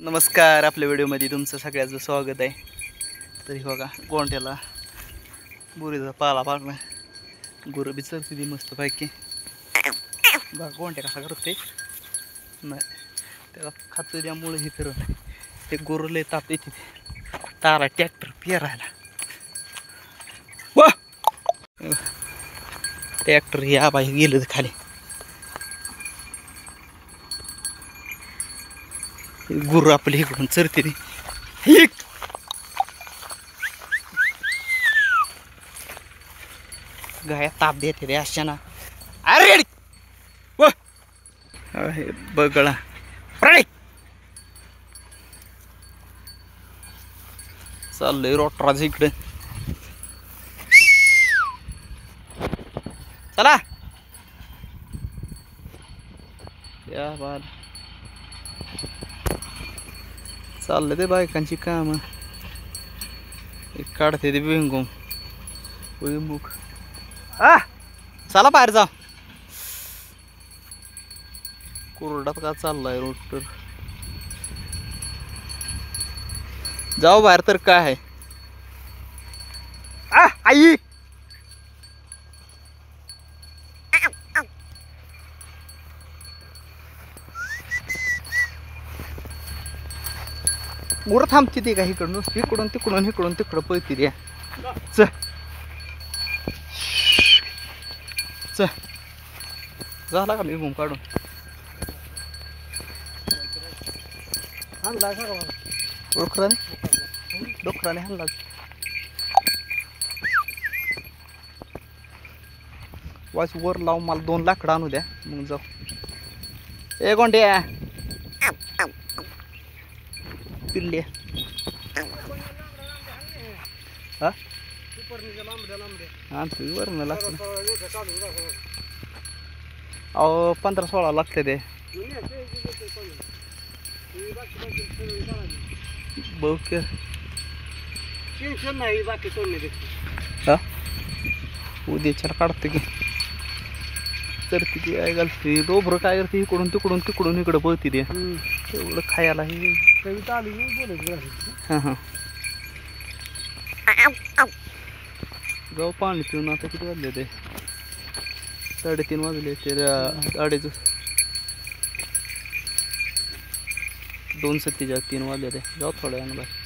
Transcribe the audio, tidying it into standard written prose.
नमस्कार, आपल्या व्हिडिओमध्ये तुमचं सगळ्याचं स्वागत आहे. तरी बघा गोंट्याला बुरीचा पाला पाडला. गुरं बी चरते ती मस्त पैकी. बघा गोंट्या कसा करते नाही त्याला खातो त्यामुळे हे फिरत नाही. ते गुरं लय ताप येते तारा ट्रॅक्टर पेरायला. वा ट्रॅक्टर हे आबाई गेलं खाली. गुरु आपले इकडून चरते ती गाया ताप देते रे अशाना. अरे बगळा चाललंय रोटराज इकडे. चला या बाल चाललं ते बायकांची काम काढते ते बिंगूम मुख. चला बाहेर जा. कोरडात का चाललाय रोटर जाऊ बाहेर तर काय आहे. आई गुरं थांबते ती का इकडून इकडून तिकडून इकडून तिकडं पळती रे. झाला का मी घुम काढून डोकराने हाणला. वाच वर लावून मला 2 लाकडं आणू द्या मग जाऊ. ए गोंड्या पिल्ले हा आणतो वर मला. अहो 15-16 लागते ते बहुके हा उद्याच्याला काढतो की. तर किती काय घालते डोबरं काय करते इकडून तिकडून तिकडून इकडं पळती ते एवढं खायला हे. हां हां जाऊ पाणी पिऊन. आता किती वाजले ते 3:30 वाजले ते 2:47 3 वाजले ते. जाऊ थोड्या वेळानं बाहेर.